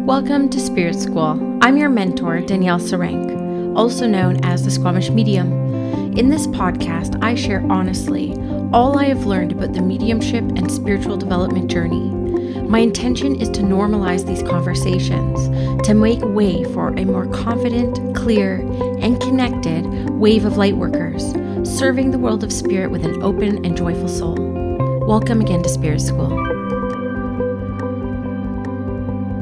Welcome to Spirit School. I'm your mentor, Danielle Sarank, also known as the Squamish Medium. In this podcast, I share honestly all I have learned about the mediumship and spiritual development journey. My intention is to normalize these conversations, to make way for a more confident, clear, and connected wave of lightworkers, serving the world of spirit with an open and joyful soul. Welcome again to Spirit School.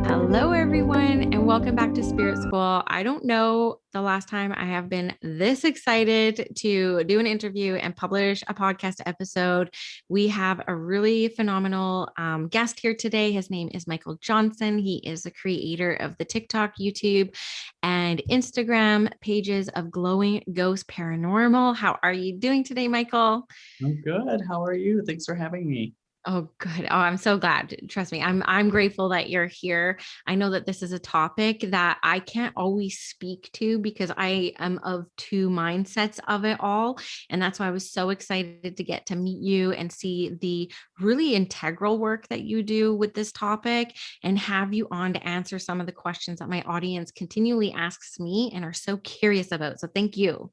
Hello, everyone, and welcome back to Spirit School. I don't know the last time I have been this excited to do an interview and publish a podcast episode. We have a really phenomenal guest here today. His name is Michael Johnson. He is the creator of the TikTok, YouTube, and Instagram pages of Glowing Ghost Paranormal. How are you doing today, Michael? I'm good. How are you? Thanks for having me. Oh, good. Oh, I'm so glad. Trust me. I'm grateful that you're here. I know that this is a topic that I can't always speak to because I am of two mindsets of it all. And that's why I was so excited to get to meet you and see the really integral work that you do with this topic and have you on to answer some of the questions that my audience continually asks me and are so curious about. So thank you.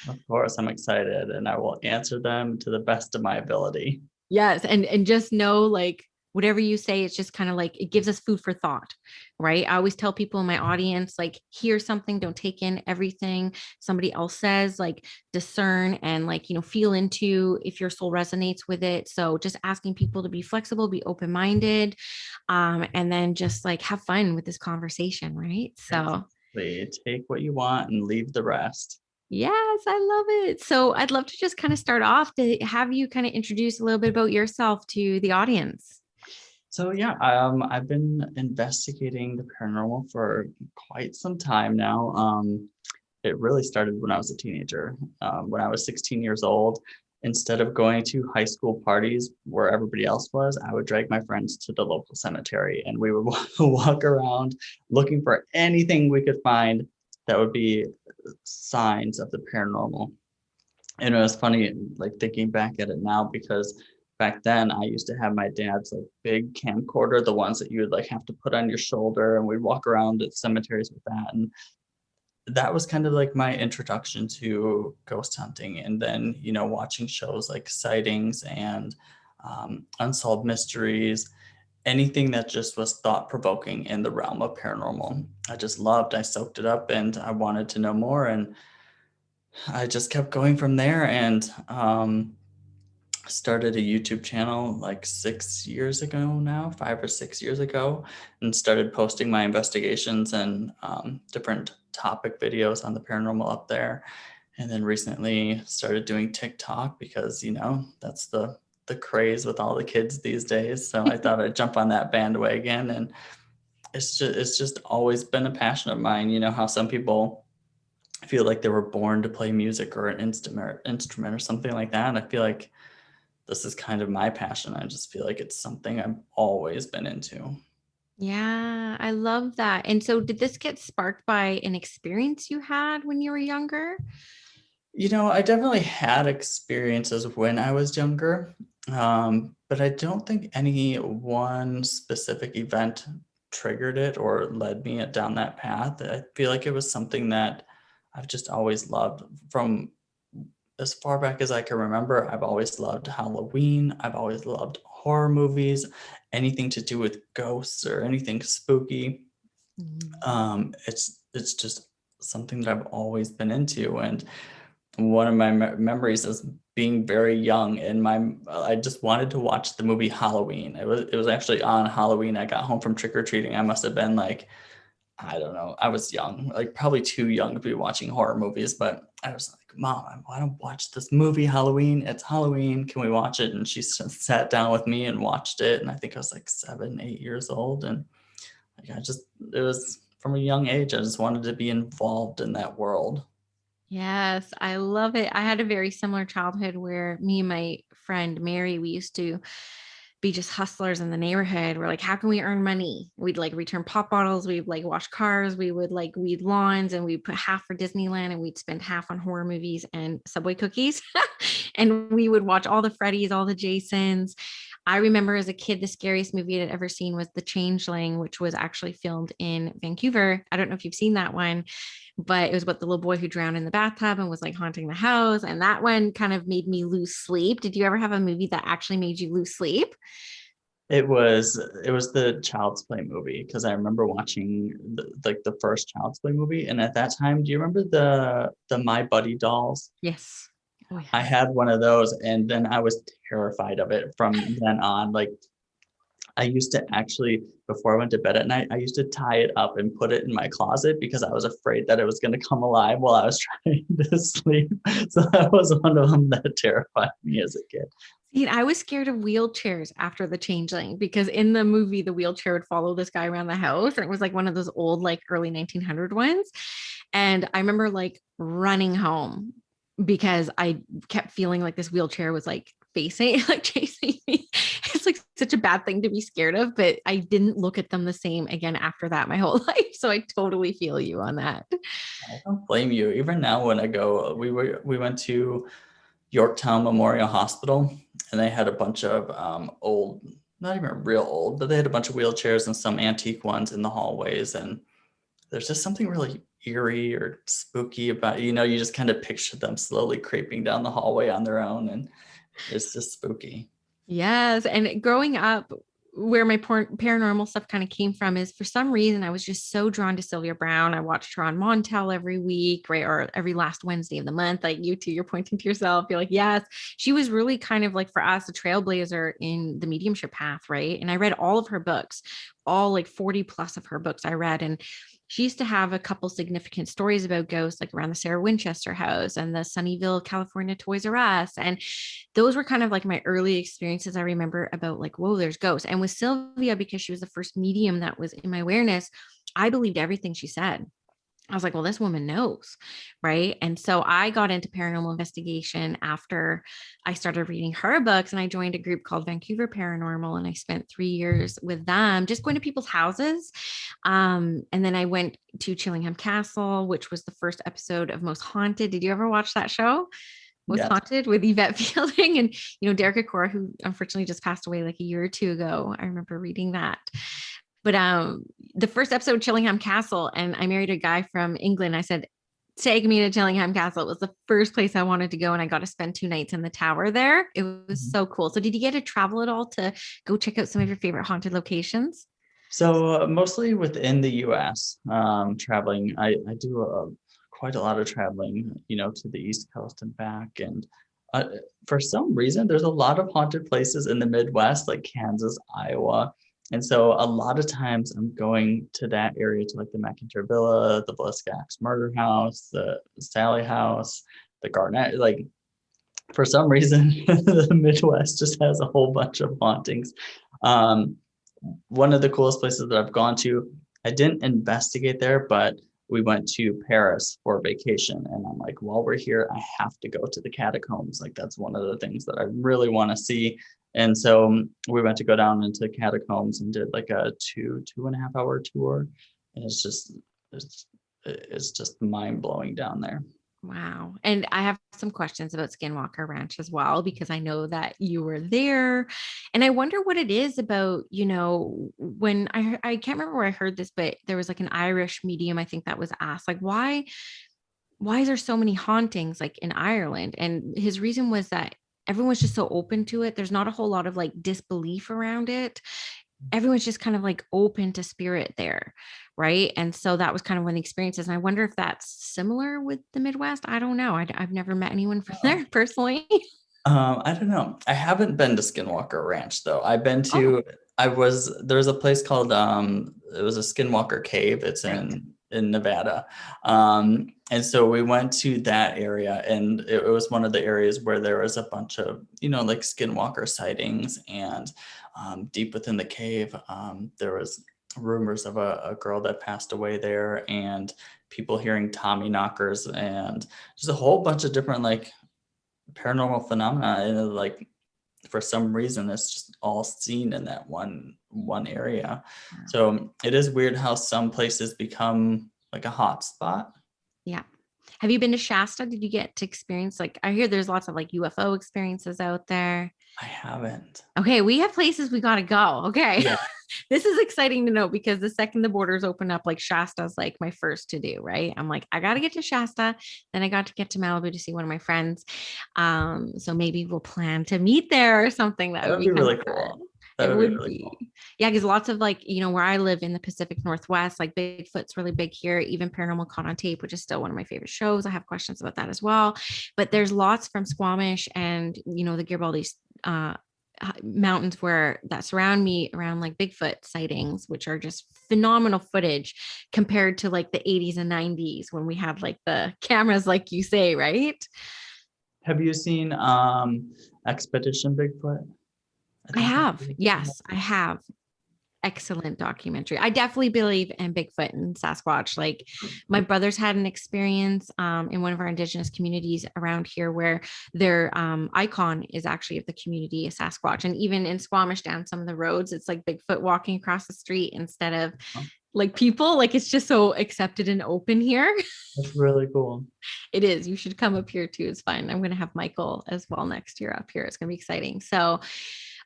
Of course, I'm excited and I will answer them to the best of my ability. Yes. And just know, like, whatever you say, it's just kind of like, it gives us food for thought, right? I always tell people in my audience, like, hear something, don't take in everything somebody else says, like discern and like, feel into if your soul resonates with it. So just asking people to be flexible, be open-minded, and then just like have fun with this conversation, right? So Take what you want and leave the rest. yes, I love it. So I'd love to just kind of start off to have you kind of introduce a little bit about yourself to the audience. So yeah, I've been investigating the paranormal for quite some time now. It really started when I was a teenager. When I was 16 years old, instead of going to high school parties where everybody else was, I would drag my friends to the local cemetery and we would walk around looking for anything we could find that would be signs of the paranormal. And it was funny, like thinking back at it now, because back then I used to have my dad's like big camcorder, the ones that you would like have to put on your shoulder, and we'd walk around at cemeteries with that. And that was kind of like my introduction to ghost hunting. And then, watching shows like Sightings and Unsolved Mysteries, anything that just was thought provoking in the realm of paranormal. I just loved, I soaked it up and I wanted to know more. And I just kept going from there and started a YouTube channel like 6 years ago now, 5 or 6 years ago, and started posting my investigations and different topic videos on the paranormal up there. And then recently started doing TikTok because, that's the craze with all the kids these days. So I thought I'd jump on that bandwagon. And it's just always been a passion of mine. You know how some people feel like they were born to play music or an instrument or something like that. I feel like this is kind of my passion. I just feel like it's something I've always been into. Yeah, I love that. And so did this get sparked by an experience you had when you were younger? I definitely had experiences when I was younger, but I don't think any one specific event triggered it or led me down that path. I feel like it was something that I've just always loved. From as far back as I can remember, I've always loved Halloween. I've always loved horror movies, anything to do with ghosts or anything spooky. It's just something that I've always been into. And one of my memories is being very young and I just wanted to watch the movie Halloween. It was actually on Halloween. I got home from trick-or-treating. I must have been like, I don't know, I was young, like probably too young to be watching horror movies, but I was like, Mom, I want to watch this movie Halloween. It's Halloween. Can we watch it? And she sat down with me and watched it. And I think I was like 7, 8 years old. And like it was from a young age. I just wanted to be involved in that world. Yes, I love it. I had a very similar childhood where me and my friend Mary, we used to be just hustlers in the neighborhood. We're like, how can we earn money? We'd like return pop bottles, we'd like wash cars, we would like weed lawns, and we'd put half for Disneyland and we'd spend half on horror movies and Subway cookies. And we would watch all the Freddys, all the Jasons. I remember as a kid, the scariest movie I'd ever seen was The Changeling, which was actually filmed in Vancouver. I don't know if you've seen that one, but it was about the little boy who drowned in the bathtub and was like haunting the house. And that one kind of made me lose sleep. Did you ever have a movie that actually made you lose sleep? It was the Child's Play movie, because I remember watching the first Child's Play movie, and at that time, do you remember the My Buddy dolls? Yes. Oh, I yes. had one of those, and then I was terrified of it from then on. Like, I used to actually, before I went to bed at night, I used to tie it up and put it in my closet because I was afraid that it was going to come alive while I was trying to sleep. So that was one of them that terrified me as a kid. See, I was scared of wheelchairs after The Changeling because in the movie, the wheelchair would follow this guy around the house. And it was like one of those old, like early 1900 ones. And I remember like running home because I kept feeling like this wheelchair was like facing, like chasing me. It's like such a bad thing to be scared of, but I didn't look at them the same again after that my whole life. So I totally feel you on that. I don't blame you. Even now, when I go, we went to Yorktown Memorial Hospital, and they had a bunch of old, not even real old, but they had a bunch of wheelchairs and some antique ones in the hallways. And there's just something really eerie or spooky about, you just kind of picture them slowly creeping down the hallway on their own, and it's just spooky. Yes. And growing up, where my paranormal stuff kind of came from is for some reason I was just so drawn to Sylvia Brown. I watched her on Montel every week, right? Or every last Wednesday of the month. Like you too, you're pointing to yourself. You're like, yes, she was really kind of like for us, a trailblazer in the mediumship path, right? And I read all of her books, all like 40 plus of her books I read. And she used to have a couple significant stories about ghosts, like around the Sarah Winchester house and the Sunnyvale, California Toys R Us. And those were kind of like my early experiences I remember about like, whoa, there's ghosts. And with Sylvia, because she was the first medium that was in my awareness, I believed everything she said. I was like, well, this woman knows. Right. And so I got into paranormal investigation after I started reading her books, and I joined a group called Vancouver Paranormal. And I spent 3 years with them, just going to people's houses. And then I went to Chillingham Castle, which was the first episode of Most Haunted. Did you ever watch that show? Was Yes. Haunted with Yvette Fielding and Derek Acora, who unfortunately just passed away like a year or two ago. I remember reading that. But the first episode, Chillingham Castle, and I married a guy from England. I said, take me to Chillingham Castle. It was the first place I wanted to go, and I got to spend 2 nights in the tower there. It was so cool. So did you get to travel at all to go check out some of your favorite haunted locations? So mostly within the U.S. Traveling, I do quite a lot of traveling, to the East Coast and back. And for some reason, there's a lot of haunted places in the Midwest, like Kansas, Iowa. And so a lot of times I'm going to that area, to like the McIntyre Villa, the Bliskax Murder House, the Sally House, the Garnett. Like, for some reason, the Midwest just has a whole bunch of hauntings. Um, One of the coolest places that I've gone to, I didn't investigate there, but we went to Paris for vacation. And I'm like, while we're here, I have to go to the catacombs. Like, that's one of the things that I really want to see. And so we went to go down into catacombs and did like a 2.5 hour tour. And it's just mind blowing down there. Wow. And I have some questions about Skinwalker Ranch as well, because I know that you were there. And I wonder what it is about, when I can't remember where I heard this, but there was like an Irish medium, I think, that was asked, like, why is there so many hauntings like in Ireland? And his reason was that everyone's just so open to it. There's not a whole lot of like disbelief around it. Everyone's just kind of like open to spirit there, right? And so that was kind of one of the experiences. And I wonder if that's similar with the Midwest. I don't know. I've never met anyone from there personally. I don't know. I haven't been to Skinwalker Ranch though. I've been Oh, to. There's a place called it was a Skinwalker Cave. It's right. in Nevada, and so we went to that area, and it was one of the areas where there was a bunch of like Skinwalker sightings, and deep within the cave, there was rumors of a girl that passed away there, and people hearing Tommy knockers, and just a whole bunch of different like paranormal phenomena, and like for some reason it's just all seen in that one area. Wow. So it is weird how some places become like a hot spot. Yeah. Have you been to Shasta? Did you get to experience, like, I hear there's lots of like UFO experiences out there. I haven't. Okay, we have places we got to go. Okay. Yeah. This is exciting to know because the second the borders open up, like Shasta's like my first to do, right? I'm like, I got to get to Shasta. Then I got to get to Malibu to see one of my friends. So maybe we'll plan to meet there or something. That That would would be be kind of really fun. cool. That It would be would really be. cool. Yeah, because lots of like, where I live in the Pacific Northwest, like Bigfoot's really big here, even Paranormal Caught on Tape, which is still one of my favorite shows. I have questions about that as well. But there's lots from Squamish and, the Garibaldi mountains where that surround me around like Bigfoot sightings, which are just phenomenal footage compared to like the 80s and 90s when we had like the cameras, like you say, right? Have you seen Expedition Bigfoot? I I think that's have. what it's called. Yes, I have. Excellent documentary. I definitely believe in Bigfoot and Sasquatch. Like my brothers had an experience in one of our indigenous communities around here where their icon is actually of the community, a Sasquatch. And even in Squamish down some of the roads, it's like Bigfoot walking across the street instead of like people. Like it's just so accepted and open here. That's really cool. It is. You should come up here too. It's fun. I'm going to have Michael as well next year up here. It's going to be exciting. So,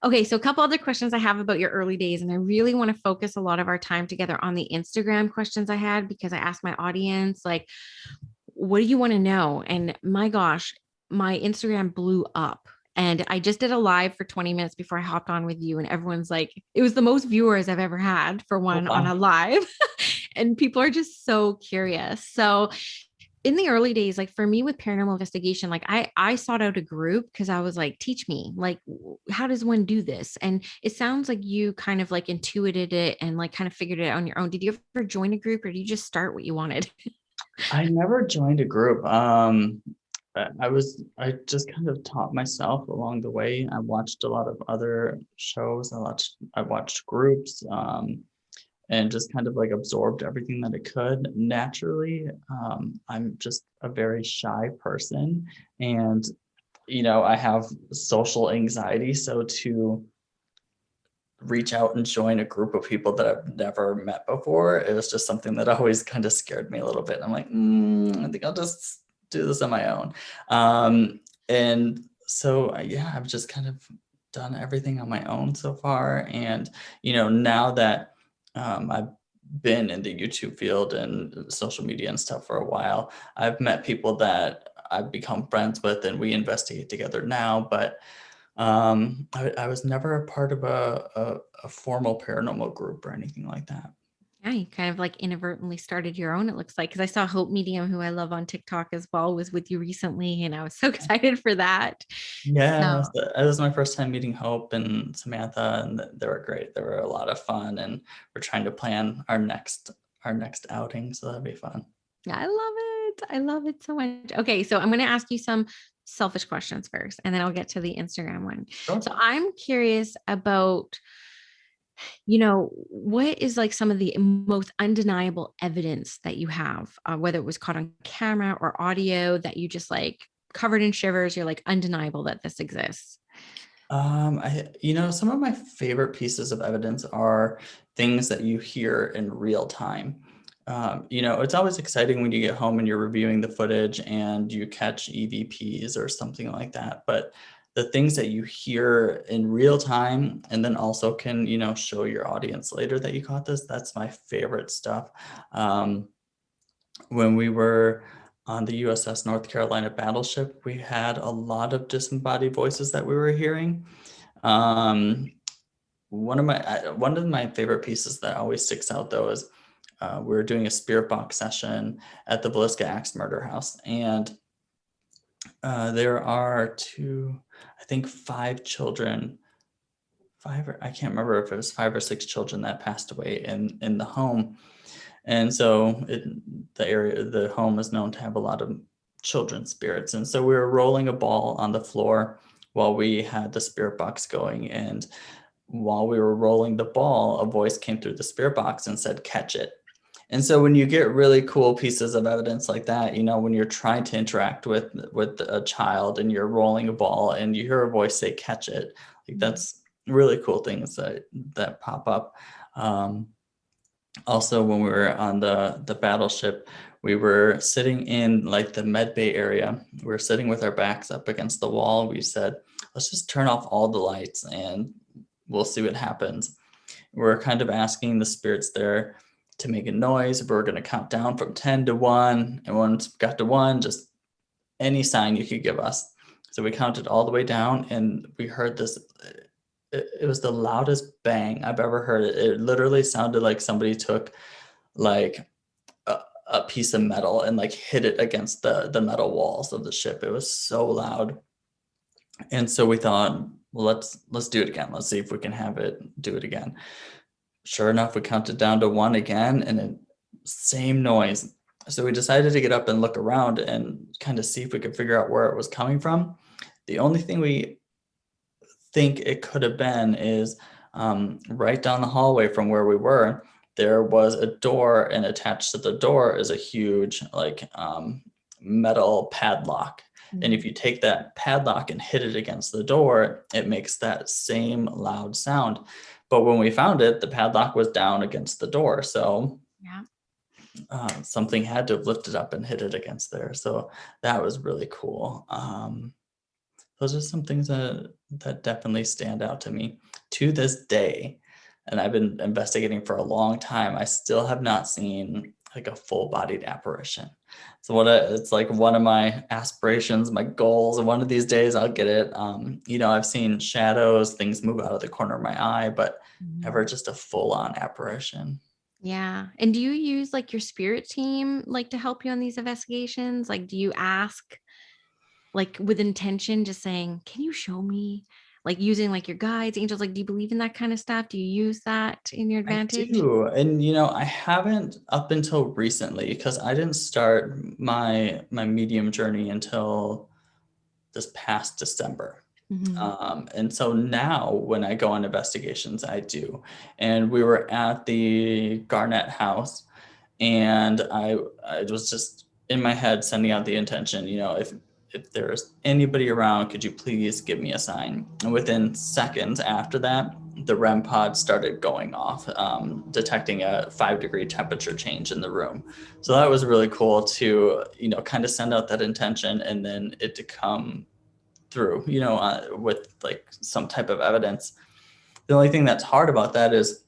okay. So, a couple other questions I have about your early days. And I really want to focus a lot of our time together on the Instagram questions I had because I asked my audience, like, what do you want to know? And my gosh, my Instagram blew up. And I just did a live for 20 minutes before I hopped on with you. And everyone's like, it was the most viewers I've ever had for Oh, one on wow. a live. And people are just so curious. So, in the early days, like for me with paranormal investigation, like I sought out a group because I was like, teach me, like, how does one do this? And it sounds like you kind of like intuited it and like kind of figured it out on your own. Did you ever join a group or did you just start what you wanted? I never joined a group. I just kind of taught myself along the way. I watched a lot of other shows. I watched groups, and just kind of like absorbed everything that I could naturally. I'm just a very shy person, and I have social anxiety. So to reach out and join a group of people that I've never met before, it was just something that always kind of scared me a little bit. I'm like, I think I'll just do this on my own. And so, yeah, I've just kind of done everything on my own so far. And, now that I've been in the YouTube field and social media and stuff for a while, I've met people that I've become friends with and we investigate together now. But I was never a part of a formal paranormal group or anything like that. Yeah, you kind of like inadvertently started your own, it looks like. Because I saw Hope Medium, who I love on TikTok as well, was with you recently. And I was so excited for that. So, Yes, it was my first time meeting Hope and Samantha, and they were great. They were a lot of fun, and we're trying to plan our next outing, so that'd be fun. I love it. I love it so much. Okay, so I'm going to ask you some selfish questions first, and then I'll get to the Instagram one. Sure. So I'm curious about, what is like some of the most undeniable evidence that you have, whether it was caught on camera or audio that you just like covered in shivers, you're like undeniable that this exists. Some of my favorite pieces of evidence are things that you hear in real time. It's always exciting when you get home and you're reviewing the footage and you catch EVPs or something like that. But the things that you hear in real time and then also can, show your audience later that you caught this, that's my favorite stuff. When we were on the USS North Carolina battleship, we had a lot of disembodied voices that we were hearing. One of my favorite pieces that always sticks out though is we were doing a spirit box session at the Villisca Axe Murder House, and there are I think 5 children, I can't remember if it was 5 or 6 children that passed away in the home. And so the home is known to have a lot of children's spirits. And so we were rolling a ball on the floor while we had the spirit box going. And while we were rolling the ball, a voice came through the spirit box and said, "Catch it." And so when you get really cool pieces of evidence like that, when you're trying to interact with a child and you're rolling a ball and you hear a voice say, "Catch it," like that's really cool things that pop up. Also, when we were on the battleship, we were sitting in like the med bay area. We were sitting with our backs up against the wall. We said, let's just turn off all the lights and we'll see what happens. We're kind of asking the spirits there to make a noise. We're going to count down from 10 to 1. And once we got to 1, just any sign you could give us. So we counted all the way down and we heard this. It was the loudest bang I've ever heard. It literally sounded like somebody took like a piece of metal and like hit it against the metal walls of the ship. It was so loud. And so we thought, well, let's do it again. Let's see if we can have it do it again. Sure enough, we counted down to 1 again and it same noise. So we decided to get up and look around and kind of see if we could figure out where it was coming from. The only thing we think it could have been is right down the hallway from where we were, there was a door, and attached to the door is a huge like metal padlock. Mm-hmm. And if you take that padlock and hit it against the door, it makes that same loud sound. But when we found it, the padlock was down against the door. So yeah. Something had to have lifted up and hit it against there. So that was really cool. Those are some things that definitely stand out to me to this day. And I've been investigating for a long time. I still have not seen like a full-bodied apparition. So it's like one of my aspirations, my goals, and one of these days I'll get it. I've seen shadows, things move out of the corner of my eye, but never just a full-on apparition. Yeah. And do you use like your spirit team like to help you on these investigations? Like, do you ask like with intention, just saying, can you show me, like using like your guides, angels? Like, do you believe in that kind of stuff? Do you use that in your advantage? I do. And, I haven't up until recently, because I didn't start my medium journey until this past December. Mm-hmm. And so now when I go on investigations, I do. And we were at the Garnett house, and I was just in my head sending out the intention, if there's anybody around, could you please give me a sign? And within seconds after that, the REM pod started going off, detecting a 5-degree temperature change in the room. So that was really cool to, kind of send out that intention and then it to come through, with like some type of evidence. The only thing that's hard about that is,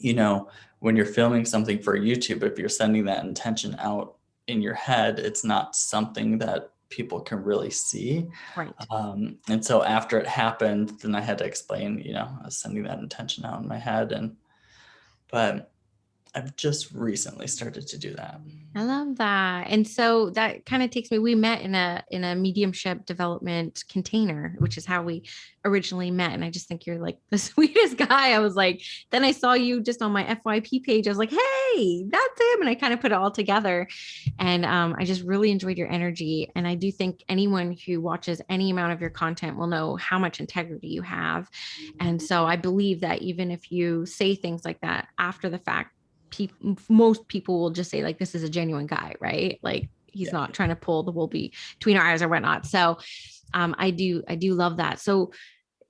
when you're filming something for YouTube, if you're sending that intention out in your head, it's not something that people can really see. Right. And so after it happened, then I had to explain, I was sending that intention out in my head, but I've just recently started to do that. I love that. And so that kind of takes me, we met in a mediumship development container, which is how we originally met. And I just think you're like the sweetest guy. I was like, then I saw you just on my FYP page. I was like, hey, that's him. And I kind of put it all together. And I just really enjoyed your energy. And I do think anyone who watches any amount of your content will know how much integrity you have. And so I believe that even if you say things like that after the fact, most people will just say like, this is a genuine guy, right? Like he's not trying to pull the wool between our eyes or whatnot. So I do love that. So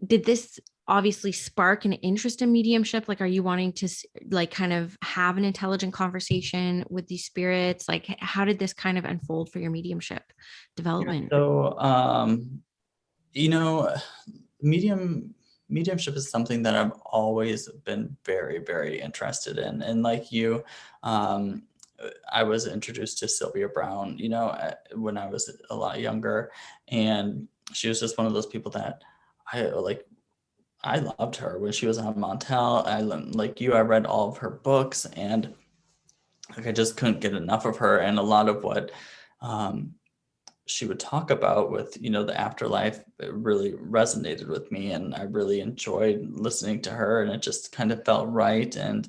did this obviously spark an interest in mediumship? Like, are you wanting to like kind of have an intelligent conversation with these spirits? Like, how did this kind of unfold for your mediumship development? So, mediumship is something that I've always been very, very interested in. And like you, I was introduced to Sylvia Brown, when I was a lot younger, and she was just one of those people that I loved her when she was on Montel. I read all of her books, and like I just couldn't get enough of her. And a lot of what she would talk about with, the afterlife, it really resonated with me, and I really enjoyed listening to her, and it just kind of felt right. And,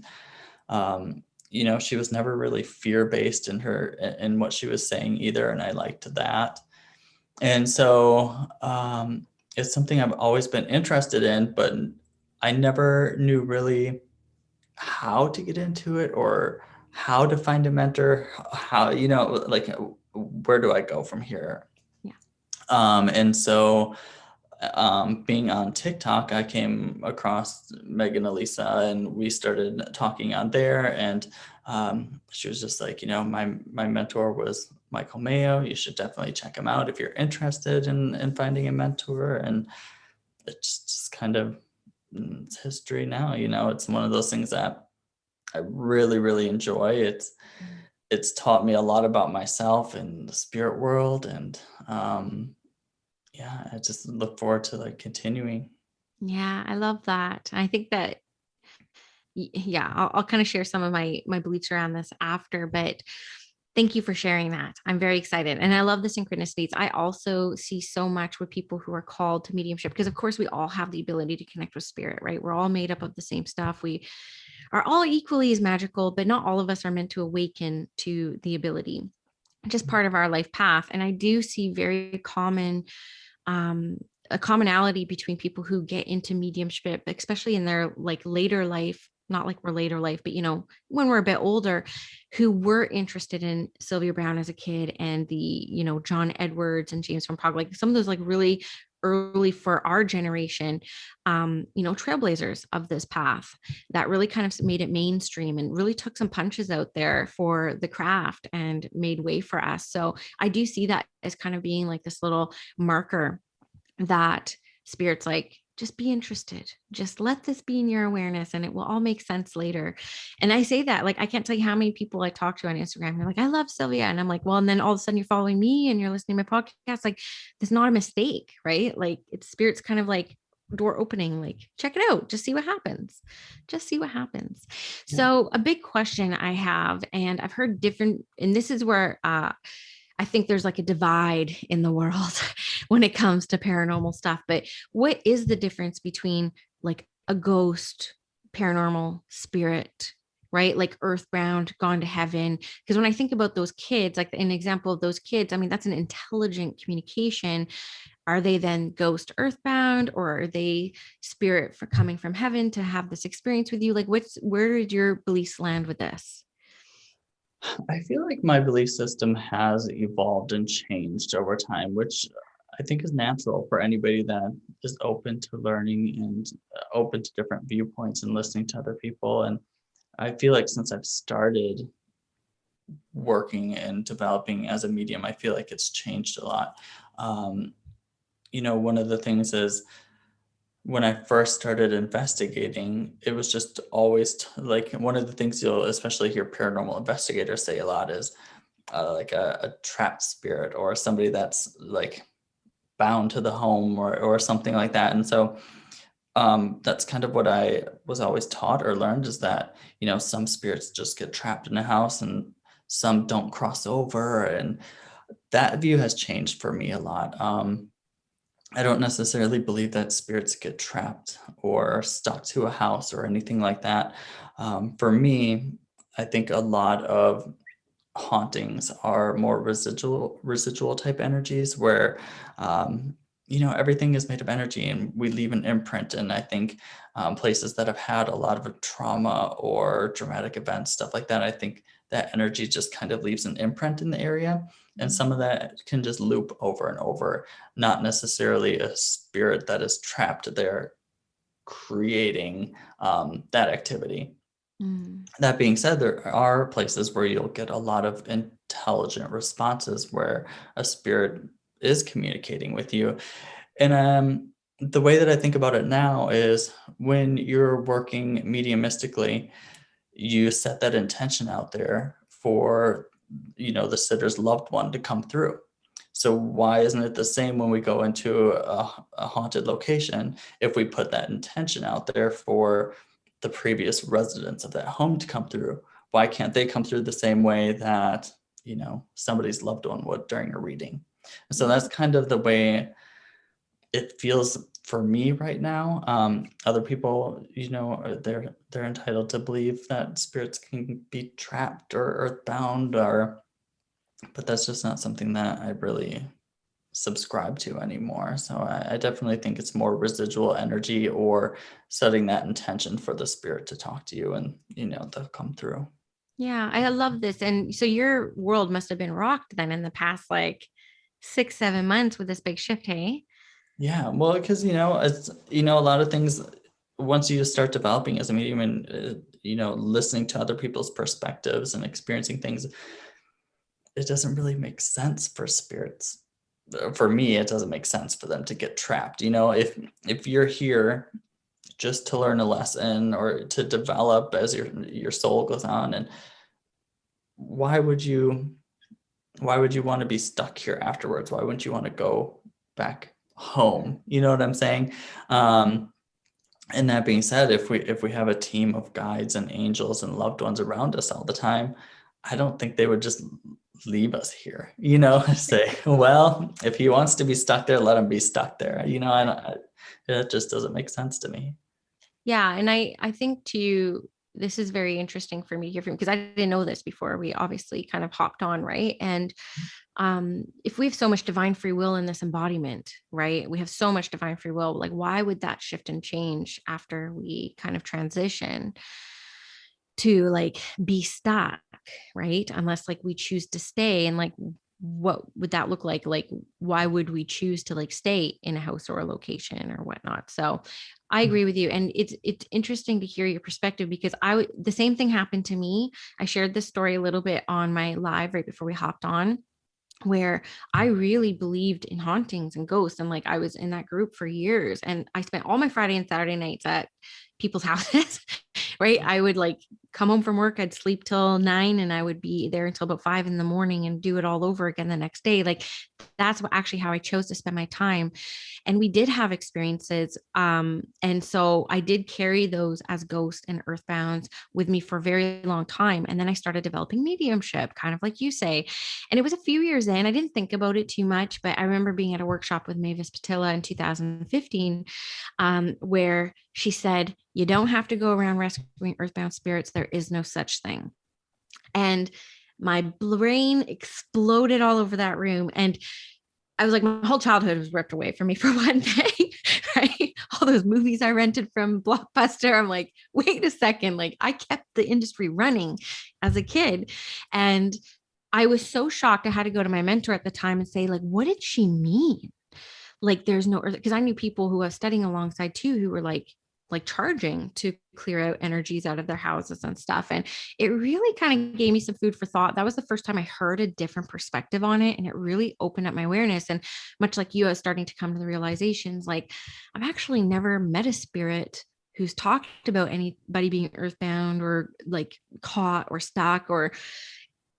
she was never really fear-based in what she was saying either. And I liked that. And so it's something I've always been interested in, but I never knew really how to get into it or how to find a mentor, how, where do I go from here? Yeah. And so being on TikTok, I came across Megan Elisa, and we started talking on there. And she was just like, my mentor was Michael Mayo. You should definitely check him out if you're interested in finding a mentor. And it's just kind of, it's history now. It's one of those things that I really, really enjoy. It's taught me a lot about myself and the spirit world. And yeah, I just look forward to like continuing. Yeah, I love that. I think that, yeah, I'll kind of share some of my beliefs around this after, but thank you for sharing that. I'm very excited. And I love the synchronicities. I also see so much with people who are called to mediumship, because of course we all have the ability to connect with spirit, right? We're all made up of the same stuff. We are all equally as magical, but not all of us are meant to awaken to the ability, just part of our life path. And I do see very common um, a commonality between people who get into mediumship, especially in their like later life, not like we're later life, but when we're a bit older, who were interested in Sylvia Browne as a kid, and the, John Edwards and James Van Praagh, like some of those like really early for our generation, trailblazers of this path that really kind of made it mainstream and really took some punches out there for the craft and made way for us. So I do see that as kind of being like this little marker that spirit's like, just be interested, just let this be in your awareness, and it will all make sense later. And I say that, like, I can't tell you how many people I talk to on Instagram, they're like, I love Sylvia, and I'm like, well, and then all of a sudden you're following me and you're listening to my podcast, like, that's not a mistake, right? Like, it's spirit's kind of like door opening, like, check it out, just see what happens, just see what happens. Yeah. So a big question I have, and I've heard different, and this is where I think there's like a divide in the world when it comes to paranormal stuff. But what is the difference between like a ghost, paranormal, spirit, right? Like earthbound, gone to heaven? Because when I think about those kids, like an example of those kids, I mean, that's an intelligent communication. Are they then ghost earthbound, or are they spirit for coming from heaven to have this experience with you? Like, where did your beliefs land with this? I feel like my belief system has evolved and changed over time, which I think is natural for anybody that is open to learning and open to different viewpoints and listening to other people. And I feel like since I've started working and developing as a medium, I feel like it's changed a lot. Um, one of the things is, when I first started investigating, it was just always like, one of the things you'll especially hear paranormal investigators say a lot is like a trapped spirit, or somebody that's like bound to the home, or something like that. And so that's kind of what I was always taught or learned, is that, some spirits just get trapped in a house and some don't cross over. And that view has changed for me a lot. I don't necessarily believe that spirits get trapped or stuck to a house or anything like that. For me, I think a lot of hauntings are more residual type energies, where everything is made of energy and we leave an imprint. And I think places that have had a lot of trauma or dramatic events, stuff like that, I think that energy just kind of leaves an imprint in the area. And some of that can just loop over and over, not necessarily a spirit that is trapped there creating that activity. Mm. That being said, there are places where you'll get a lot of intelligent responses where a spirit is communicating with you. And the way that I think about it now is, when you're working mediumistically, you set that intention out there for, the sitter's loved one to come through. So why isn't it the same when we go into a haunted location? If we put that intention out there for the previous residents of that home to come through, why can't they come through the same way that, somebody's loved one would during a reading? And so that's kind of the way it feels for me right now. Other people, they're entitled to believe that spirits can be trapped or earthbound, but that's just not something that I really subscribe to anymore. So I definitely think it's more residual energy, or setting that intention for the spirit to talk to you, and they'll come through. Yeah, I love this. And so your world must have been rocked then in the past like 6, 7 months with this big shift, hey? Yeah, well, because it's a lot of things once you start developing as a medium and listening to other people's perspectives and experiencing things, it doesn't really make sense for spirits. For me, it doesn't make sense for them to get trapped. If you're here just to learn a lesson or to develop as your soul goes on, and why would you want to be stuck here afterwards? Why wouldn't you want to go back home? You know what I'm saying? And that being said, if we have a team of guides and angels and loved ones around us all the time, I don't think they would just leave us here, say, well, if he wants to be stuck there, let him be stuck there. It just doesn't make sense to me. Yeah. And I think too, this is very interesting for me to hear from, because I didn't know this before we obviously kind of hopped on, right? And if we have so much divine free will in this embodiment, right? We have so much divine free will, like why would that shift and change after we kind of transition to like be stuck, right? Unless like we choose to stay, and like what would that look like? Like why would we choose to like stay in a house or a location or whatnot? So I agree with you, and it's interesting to hear your perspective, because the same thing happened to me. I shared this story a little bit on my live right before we hopped on, where I really believed in hauntings and ghosts. And like I was in that group for years, and I spent all my Friday and Saturday nights at people's houses, right? I would like come home from work, I'd sleep till 9, and I would be there until about 5 in the morning and do it all over again the next day. Like that's actually how I chose to spend my time. And we did have experiences. And so I did carry those as ghosts and earthbounds with me for a very long time. And then I started developing mediumship, kind of like you say. And it was a few years in. I didn't think about it too much, but I remember being at a workshop with Mavis Patilla in 2015, where she said, you don't have to go around rescuing earthbound spirits. There is no such thing. And my brain exploded all over that room. And I was like, my whole childhood was ripped away from me for one thing, right? All those movies I rented from Blockbuster. I'm like, wait a second. Like I kept the industry running as a kid. And I was so shocked. I had to go to my mentor at the time and say, like, what did she mean? Like, there's no, because I knew people who I was studying alongside too, who were like charging to clear out energies out of their houses and stuff. And it really kind of gave me some food for thought. That was the first time I heard a different perspective on it. And it really opened up my awareness. And much like you, I was starting to come to the realizations, like, I've actually never met a spirit who's talked about anybody being earthbound or like caught or stuck, or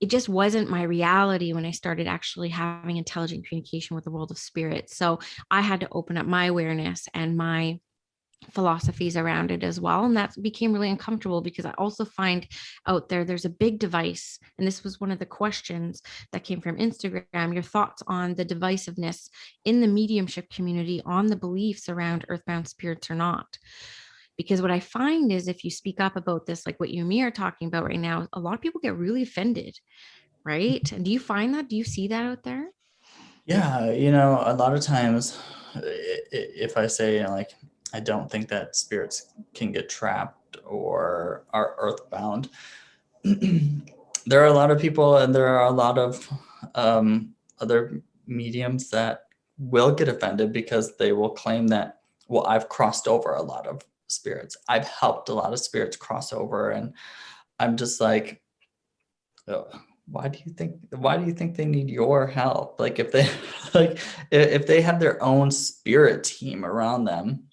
it just wasn't my reality when I started actually having intelligent communication with the world of spirit. So I had to open up my awareness and my philosophies around it as well. And that became really uncomfortable, because I also find out there's a big device. And this was one of the questions that came from Instagram, your thoughts on the divisiveness in the mediumship community on the beliefs around earthbound spirits or not. Because what I find is if you speak up about this, like what you and me are talking about right now, a lot of people get really offended, right? And do you find that? Do you see that out there? Yeah, a lot of times if I say, like, I don't think that spirits can get trapped or are earthbound, there are a lot of people and there are a lot of other mediums that will get offended, because they will claim that, well, I've crossed over a lot of spirits. I've helped a lot of spirits cross over. And I'm just like, oh, why do you think they need your help? Like if they like if they have their own spirit team around them,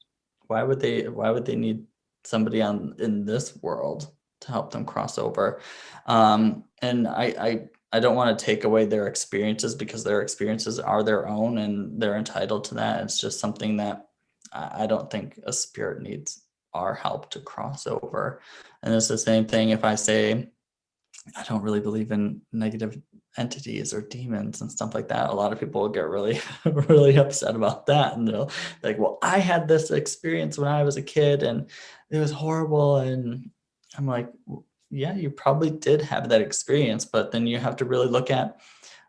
why would they need somebody in this world to help them cross over? And I don't want to take away their experiences, because their experiences are their own and they're entitled to that. It's just something that I don't think a spirit needs our help to cross over. And it's the same thing if I say I don't really believe in negative entities or demons and stuff like that. A lot of people will get really, really upset about that. And they'll like, well, I had this experience when I was a kid and it was horrible. And I'm like, yeah, you probably did have that experience, but then you have to really look at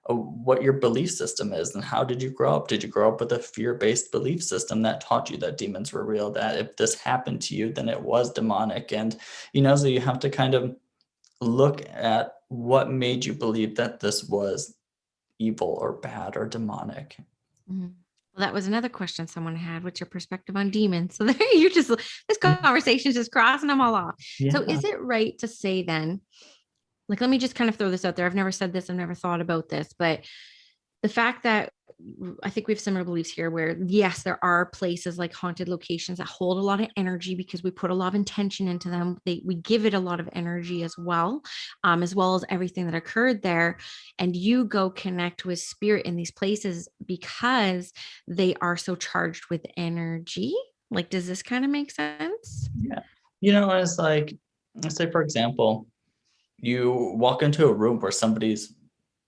what your belief system is and how did you grow up? Did you grow up with a fear-based belief system that taught you that demons were real, that if this happened to you, then it was demonic? And, so you have to kind of look at what made you believe that this was evil or bad or demonic. Mhm. That was another question someone had. What's your perspective on demons? So there you just, this conversation is just crossing them all off. So Yeah. is it right to say then, like, let me just kind of throw this out there. I've never said this. I've never thought about this, but the fact that I think we have similar beliefs here where, yes, there are places like haunted locations that hold a lot of energy because we put a lot of intention into them. We give it a lot of energy as well as everything that occurred there. And you go connect with spirit in these places because they are so charged with energy. Like, does this kind of make sense? Yeah. It's like, let's say, for example, you walk into a room where somebody's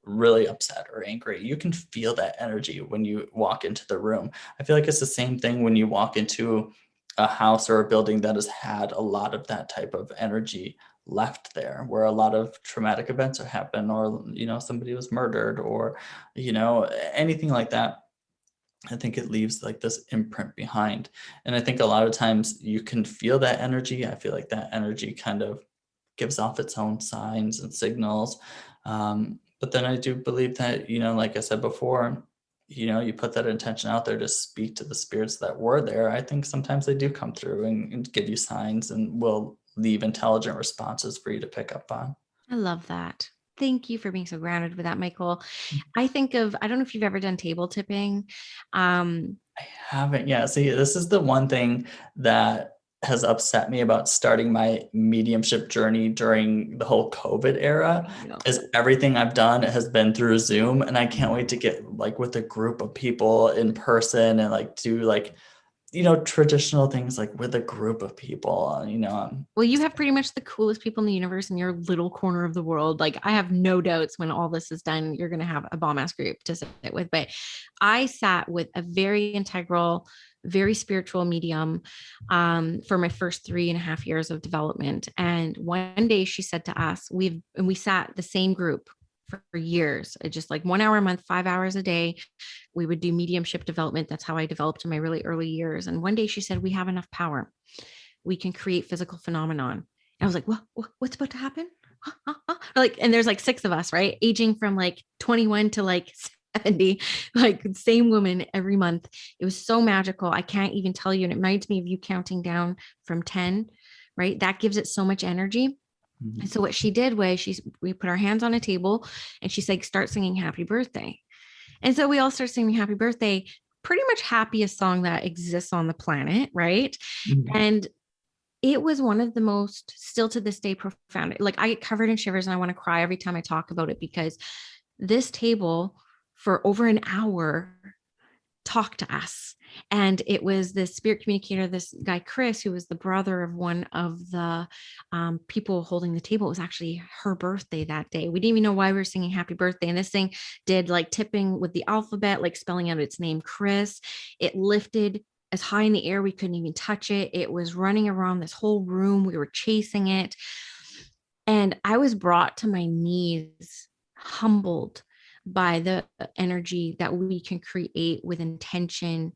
really upset or angry. You can feel that energy when you walk into the room. I feel like it's the same thing when you walk into a house or a building that has had a lot of that type of energy left there, where a lot of traumatic events have happened, or somebody was murdered, or anything like that. I think it leaves like this imprint behind. And I think a lot of times you can feel that energy. I feel like that energy kind of gives off its own signs and signals. But then I do believe that, like I said before, you put that intention out there to speak to the spirits that were there. I think sometimes they do come through and give you signs and will leave intelligent responses for you to pick up on. I love that. Thank you for being so grounded with that, Michael. I don't know if you've ever done table tipping. I haven't yet. See, this is the one thing that has upset me about starting my mediumship journey during the whole COVID era, is everything I've done has been through Zoom, and I can't wait to get like with a group of people in person and like do like, traditional things like with a group of people, Well, you have pretty much the coolest people in the universe in your little corner of the world. Like, I have no doubts when all this is done, you're going to have a bomb ass group to sit with. But I sat with a very integral, very spiritual medium for my first 3.5 years of development. And one day she said to us, we sat the same group for years, just like 1 hour a month, 5 hours a day. We would do mediumship development. That's how I developed in my really early years. And one day she said, we have enough power. We can create physical phenomenon. And I was like, what's about to happen? Like, and there's like 6 of us, right? Aging from like 21 to like 70, like same woman every month. It was so magical. I can't even tell you. And it reminds me of you counting down from 10, right? That gives it so much energy. Mhm. And so what she did was we put our hands on a table and she's like, start singing happy birthday. And so we all start singing happy birthday, pretty much happiest song that exists on the planet, right? Mhm. And it was one of the most, still to this day, profound. Like, I get covered in shivers and I want to cry every time I talk about it, because this table for over an hour talked to us. And it was this spirit communicator, this guy, Chris, who was the brother of one of the people holding the table. It was actually her birthday that day. We didn't even know why we were singing happy birthday. And this thing did like tipping with the alphabet, like spelling out its name, Chris. It lifted as high in the air, we couldn't even touch it. It was running around this whole room. We were chasing it. And I was brought to my knees, humbled by the energy that we can create with intention,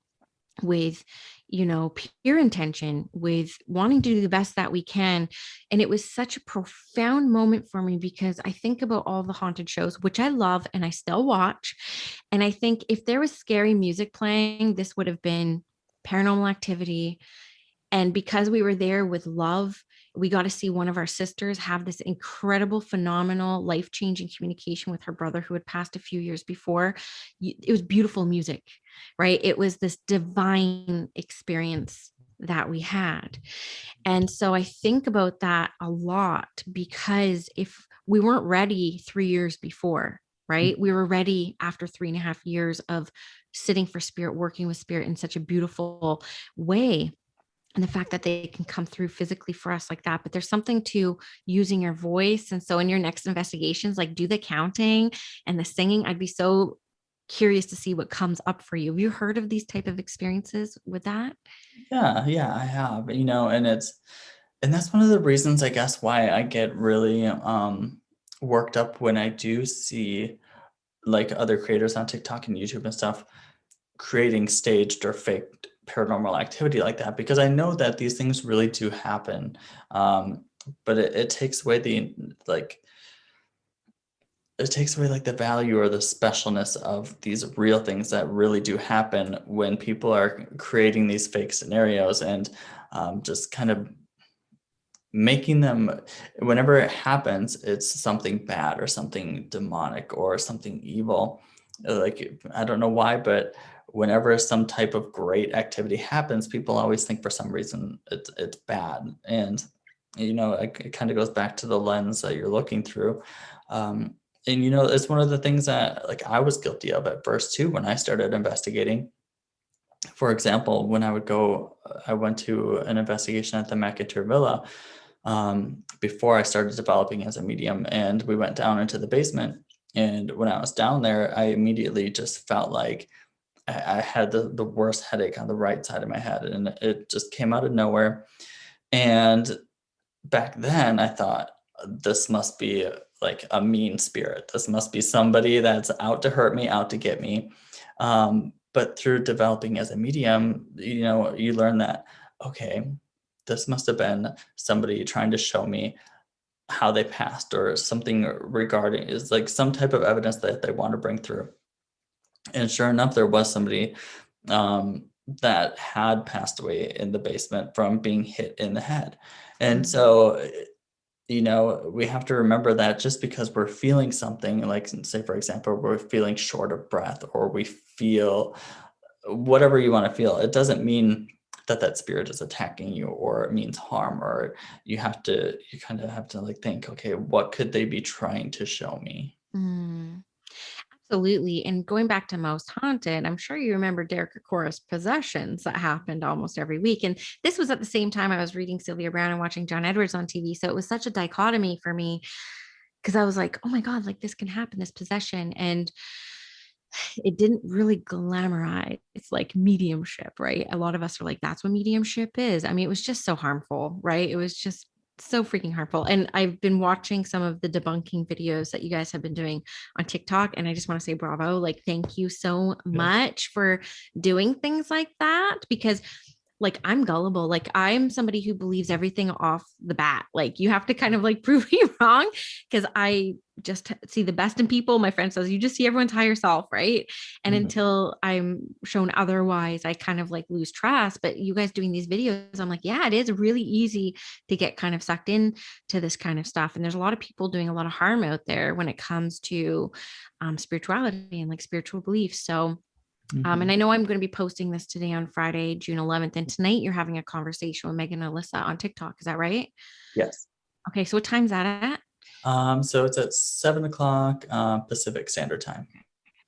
with pure intention, with wanting to do the best that we can. And it was such a profound moment for me, because I think about all the haunted shows, which I love and I still watch. And I think if there was scary music playing, this would have been Paranormal Activity. And because we were there with love, we got to see one of our sisters have this incredible, phenomenal, life-changing communication with her brother who had passed a few years before. It was beautiful music, right? It was this divine experience that we had. And so I think about that a lot, because if we weren't ready 3 years before, right? We were ready after 3.5 years of sitting for spirit, working with spirit in such a beautiful way. And the fact that they can come through physically for us like that. But there's something to using your voice. And so in your next investigations, like, do the counting and the singing. I'd be so curious to see what comes up for you. Have you heard of these type of experiences with that? Yeah, I have, and that's one of the reasons, I guess, why I get really worked up when I do see like other creators on TikTok and YouTube and stuff creating staged or faked paranormal activity like that, because I know that these things really do happen. But it takes away the like it takes away like the value or the specialness of these real things that really do happen when people are creating these fake scenarios and just kind of making them, whenever it happens, it's something bad or something demonic or something evil. Like, I don't know why, but whenever some type of great activity happens, people always think for some reason it's bad. And, it kind of goes back to the lens that you're looking through. Um, and, it's one of the things that like I was guilty of at first too, when I started investigating. For example, when I went to an investigation at the McIntyre Villa before I started developing as a medium, and we went down into the basement. And when I was down there, I immediately just felt like I had the worst headache on the right side of my head, and it just came out of nowhere. And back then, I thought, this must be like a mean spirit. This must be somebody that's out to hurt me, out to get me. But through developing as a medium, you learn that, okay, this must have been somebody trying to show me how they passed, or something regarding is like some type of evidence that they want to bring through. And sure enough, there was somebody that had passed away in the basement from being hit in the head. And so, we have to remember that just because we're feeling something, like say, for example, we're feeling short of breath, or we feel whatever you want to feel, it doesn't mean that that spirit is attacking you or it means harm. Or you kind of have to like think, okay, what could they be trying to show me? Mm. Absolutely. And going back to Most Haunted, I'm sure you remember Derek Acorah's possessions that happened almost every week. And this was at the same time I was reading Sylvia Brown and watching John Edwards on TV. So it was such a dichotomy for me, because I was like, oh my God, like this can happen, this possession. And it didn't really glamorize. It's like mediumship, right? A lot of us are like, that's what mediumship is. I mean, it was just so harmful, right? It was just so freaking harmful. And I've been watching some of the debunking videos that you guys have been doing on TikTok. And I just want to say bravo. Like, thank you so Yeah. much for doing things like that, because like I'm gullible. Like I'm somebody who believes everything off the bat. Like you have to kind of like prove me wrong, because I just see the best in people. My friend says you just see everyone's higher self, right? And Mhm. until I'm shown otherwise, I kind of like lose trust. But you guys doing these videos, I'm like, yeah, it is really easy to get kind of sucked in to this kind of stuff. And there's a lot of people doing a lot of harm out there when it comes to spirituality and like spiritual beliefs. So and Mhm. I know I'm going to be posting this today on Friday, June 11th. And tonight you're having a conversation with Megan and Alyssa on TikTok. Is that right? Yes. Okay. So what time's that at? So it's at 7 o'clock Pacific Standard Time.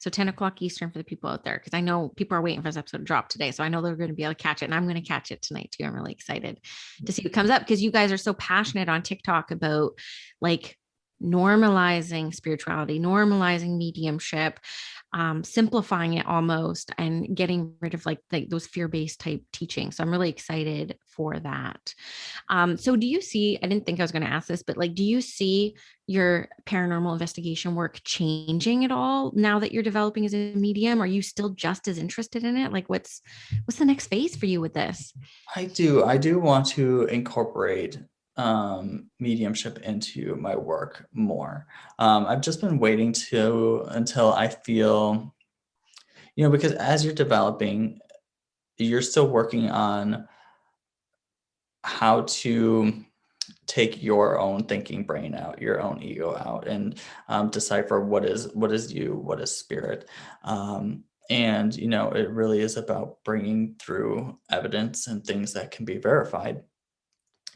So 10 o'clock Eastern for the people out there, because I know people are waiting for this episode to drop today. So I know they're going to be able to catch it. And I'm going to catch it tonight too. I'm really excited to see what comes up, because you guys are so passionate on TikTok about like normalizing spirituality, normalizing mediumship, simplifying it almost, and getting rid of like those fear-based type teaching. So I'm really excited for that. So do you see, I didn't think I was going to ask this, but like, do you see your paranormal investigation work changing at all now that you're developing as a medium? Are you still just as interested in it? Like what's the next phase for you with this? I do want to incorporate mediumship into my work more. I've just been waiting until I feel, because as you're developing, you're still working on how to take your own thinking brain out, your own ego out, and decipher what is you, what is spirit. And it really is about bringing through evidence and things that can be verified.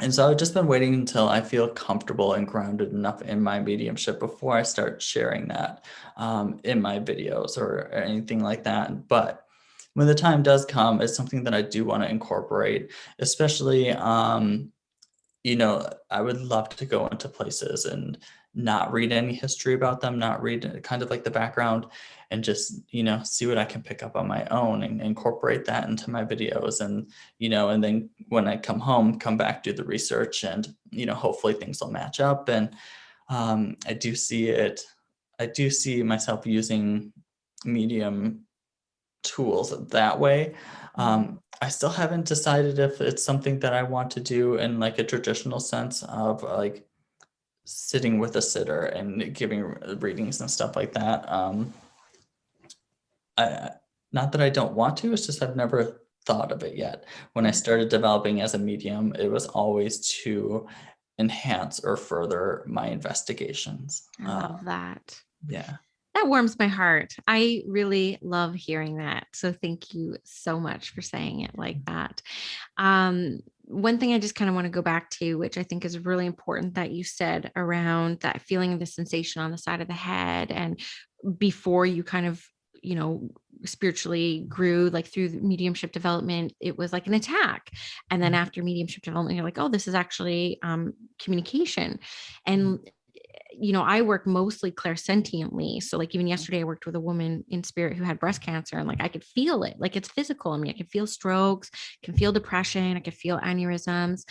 And so I've just been waiting until I feel comfortable and grounded enough in my mediumship before I start sharing that in my videos or anything like that. But when the time does come, it's something that I do want to incorporate, especially I would love to go into places and not read any history about them, not read kind of like the background, and just, see what I can pick up on my own and incorporate that into my videos. And then when I come home, come back, do the research, and, hopefully things will match up. And I do see it, I do see myself using medium tools that way. I still haven't decided if it's something that I want to do in like a traditional sense of like sitting with a sitter and giving readings and stuff like that. I not that I don't want to, it's just I've never thought of it yet. When I started developing as a medium, it was always to enhance or further my investigations. I love that. Yeah. That warms my heart. I really love hearing that. So thank you so much for saying it like that. One thing I just kind of want to go back to, which I think is really important that you said around that feeling of the sensation on the side of the head. And before you kind of, spiritually grew, like through the mediumship development, it was like an attack. And then after mediumship development, you're like, oh, this is actually communication. And I work mostly clairsentiently. So like even yesterday, I worked with a woman in spirit who had breast cancer, and like I could feel it, like it's physical. I mean, I could feel strokes, can feel depression, I could feel aneurysms.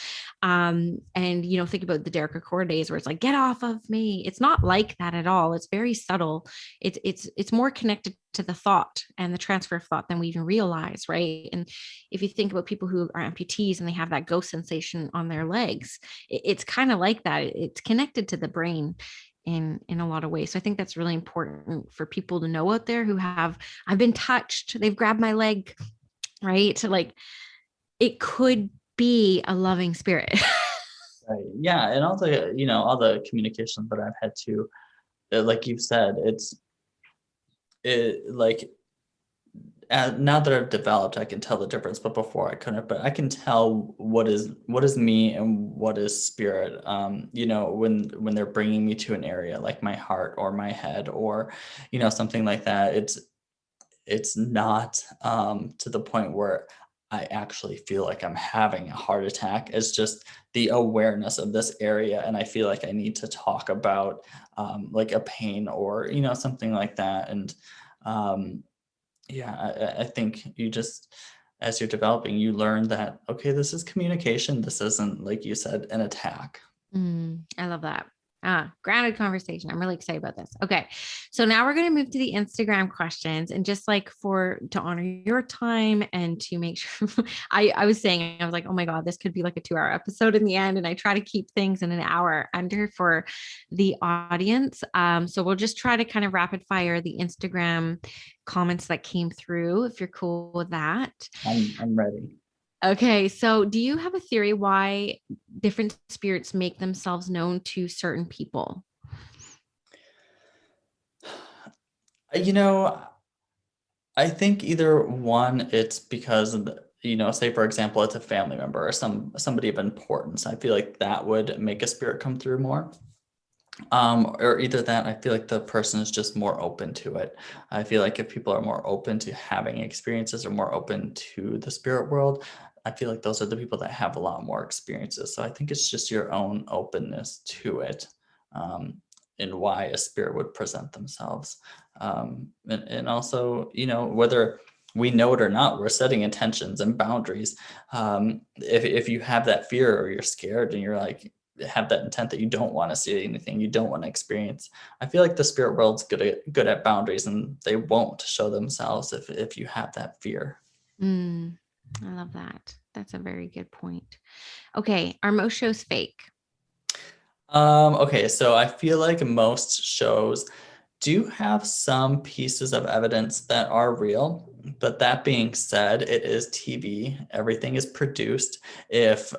And think about the Derek Accord days where it's like, get off of me. It's not like that at all. It's very subtle. It's more connected to the thought and the transfer of thought than we even realize, right? And if you think about people who are amputees and they have that ghost sensation on their legs, it's kind of like that. It's connected to the brain in a lot of ways. So I think that's really important for people to know out there who I've been touched, they've grabbed my leg, right? So like it could be a loving spirit. Right. Yeah. And all the communications that I've had to, like you said, like now that I've developed, I can tell the difference, but before I couldn't. But I can tell what is me and what is spirit. When they're bringing me to an area like my heart or my head or something like that. It's not to the point where I actually feel like I'm having a heart attack. It's just the awareness of this area, and I feel like I need to talk about like a pain or something like that. And yeah, I think you just, as you're developing, you learn that, okay, this is communication. This isn't, like you said, an attack. I love that. Grounded conversation. I'm really excited about this. Okay. So now we're going to move to the Instagram questions, and just like to honor your time and to make sure I was saying, I was like, oh my God, this could be like a 2-hour episode in the end. And I try to keep things in an hour under for the audience. So we'll just try to kind of rapid fire the Instagram comments that came through, if you're cool with that. I'm ready. Okay, so do you have a theory why different spirits make themselves known to certain people? I think either one, it's because say for example, it's a family member or somebody of importance. I feel like that would make a spirit come through more. Or either that, I feel like the person is just more open to it. I feel like if people are more open to having experiences or more open to the spirit world, I feel like those are the people that have a lot more experiences. So I think it's just your own openness to it, and why a spirit would present themselves. And also, whether we know it or not, we're setting intentions and boundaries. If you have that fear or you're scared and you're like, have that intent that you don't want to see anything, you don't want to experience, I feel like the spirit world's good at boundaries, and they won't show themselves if you have that fear. I love that. That's a very good point. Okay, are most shows fake? Okay, so I feel like most shows do have some pieces of evidence that are real, but that being said, it is TV. Everything is produced. If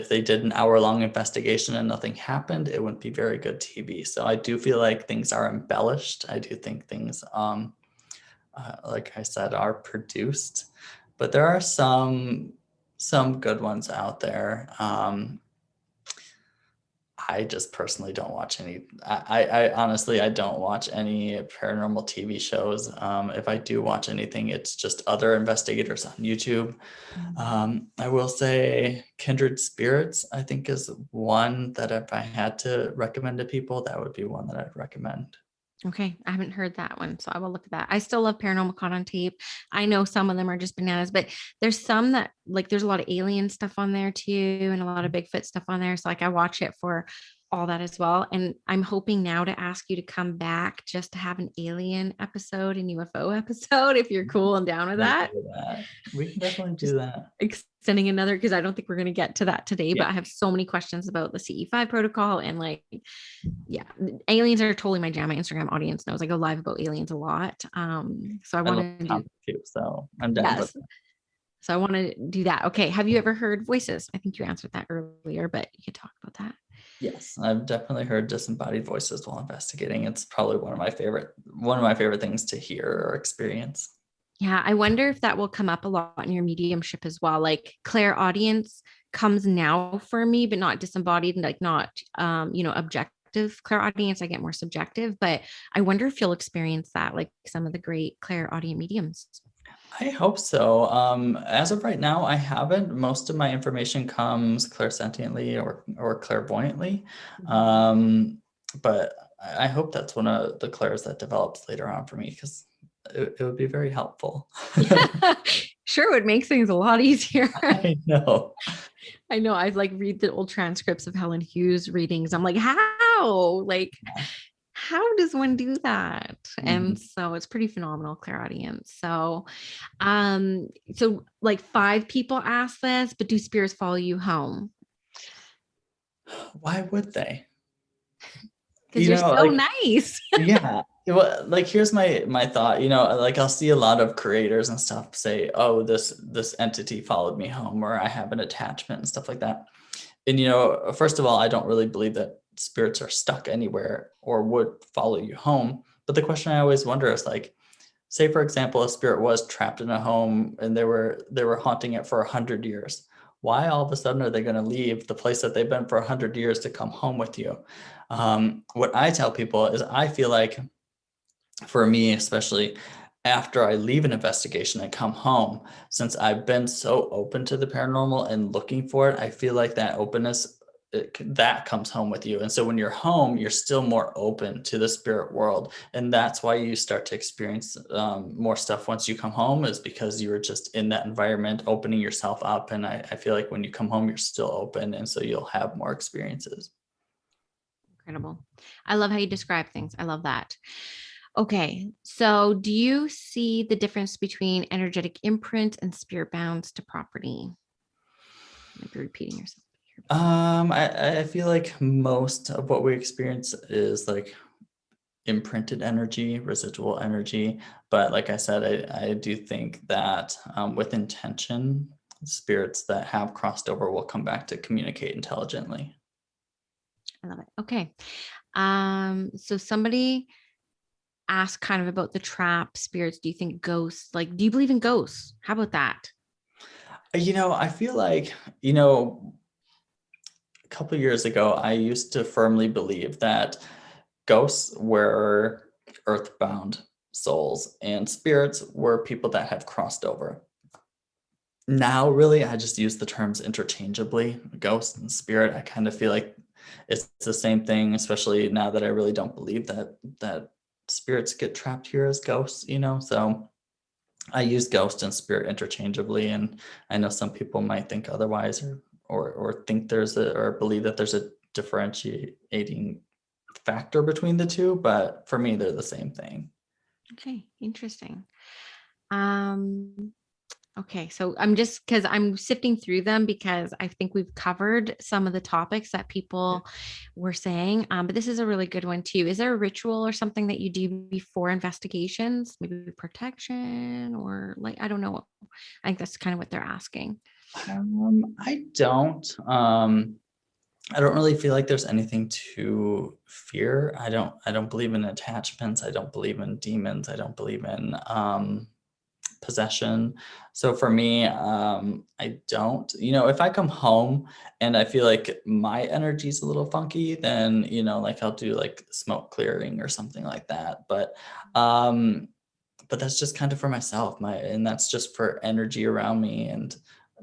they did an hour-long investigation and nothing happened, it wouldn't be very good TV. So I do feel like things are embellished. I do think things, like I said, are produced, but there are some good ones out there. I just personally don't watch any. I honestly, I don't watch any paranormal TV shows. If I do watch anything, it's just other investigators on YouTube. I will say Kindred Spirits, I think, is one that if I had to recommend to people, that would be one that I'd recommend. Okay, I haven't heard that one, so I will look at that. I still love Paranormal Caught on Tape. I know some of them are just bananas, but there's some that, like, there's a lot of alien stuff on there too, and a lot of Bigfoot stuff on there. So like I watch it for all that as well. And I'm hoping now to ask you to come back just to have an alien episode and UFO episode, if you're cool and down with that. We can definitely Just do that. extending another, because I don't think we're going to get to that today, Yeah. but I have so many questions about the CE5 protocol and like, yeah, aliens are totally my jam. My Instagram audience knows I go live about aliens a lot. So I want to do too, so I'm down with that. So I want to do that. Okay. Have you ever heard voices? I think you answered that earlier, but you could talk about that. Yes, I've definitely heard disembodied voices while investigating. It's probably one of my favorite things to hear or experience. Yeah, I wonder if that will come up a lot in your mediumship as well. Like clairaudience comes now for me, but not disembodied and like not objective clairaudience. I get more subjective, but I wonder if you'll experience that like some of the great clairaudient mediums. I hope so. As of right now, I haven't. Most of my information comes clairsentiently or clairvoyantly. But I hope that's one of the clairs that develops later on for me, because it would be very helpful. Sure, it would make things a lot easier. I know. I like read the old transcripts of Helen Hughes readings. I'm like, how? Like, how does one do that? And so it's pretty phenomenal clairaudience. So like 5 people ask this, but do spirits follow you home? Why would they? Because you're so nice. Yeah. Well, like here's my thought, like I'll see a lot of creators and stuff say, oh, this entity followed me home, or I have an attachment and stuff like that. And first of all, I don't really believe that spirits are stuck anywhere or would follow you home. But the question I always wonder is like, say for example, a spirit was trapped in a home and they were haunting it for 100 years. Why all of a sudden are they going to leave the place that they've been for 100 years to come home with you? What I tell people is I feel like, for me especially, after I leave an investigation and come home, since I've been so open to the paranormal and looking for it, I feel like that openness, that comes home with you. And so when you're home, you're still more open to the spirit world. And that's why you start to experience more stuff once you come home, is because you were just in that environment, opening yourself up. And I feel like when you come home, you're still open. And so you'll have more experiences. Incredible. I love how you describe things. I love that. Okay. So do you see the difference between energetic imprint and spirit bounds to property? You might be repeating yourself. I feel like most of what we experience is like imprinted energy, residual energy. But like I said, I do think that with intention, spirits that have crossed over will come back to communicate intelligently. I love it. Okay. So somebody asked kind of about the trap spirits. Do you think ghosts, like, do you believe in ghosts? How about that? I feel like, a couple of years ago, I used to firmly believe that ghosts were earthbound souls and spirits were people that have crossed over. Now, really, I just use the terms interchangeably. Ghost and spirit, I kind of feel like it's the same thing, especially now that I really don't believe that spirits get trapped here as ghosts, so I use ghost and spirit interchangeably. And I know some people might think otherwise, or think or believe that there's a differentiating factor between the two, but for me, they're the same thing. Okay, interesting. Okay, so because I'm sifting through them, because I think we've covered some of the topics that people were saying, but this is a really good one too. Is there a ritual or something that you do before investigations, maybe protection, or like, I don't know. I think that's kind of what they're asking. I don't. I don't really feel like there's anything to fear. I don't believe in attachments. I don't believe in demons. I don't believe in possession. So for me, I don't. If I come home and I feel like my energy's a little funky, then like I'll do like smoke clearing or something like that. But that's just kind of for myself. And that's just for energy around me, and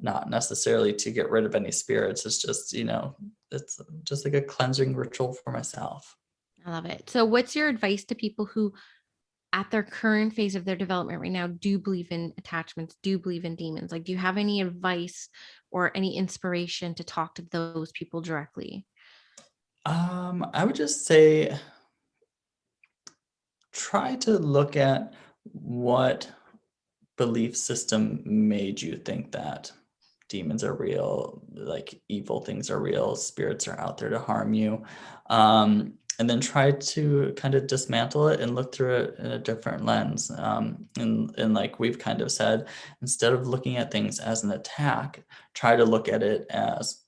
not necessarily to get rid of any spirits. It's just, it's just like a cleansing ritual for myself. I love it. So what's your advice to people who at their current phase of their development right now do believe in attachments, do believe in demons? Like, do you have any advice or any inspiration to talk to those people directly? I would just say try to look at what belief system made you think that demons are real, like evil things are real, spirits are out there to harm you. And then try to kind of dismantle it and look through it in a different lens. And like we've kind of said, instead of looking at things as an attack, try to look at it as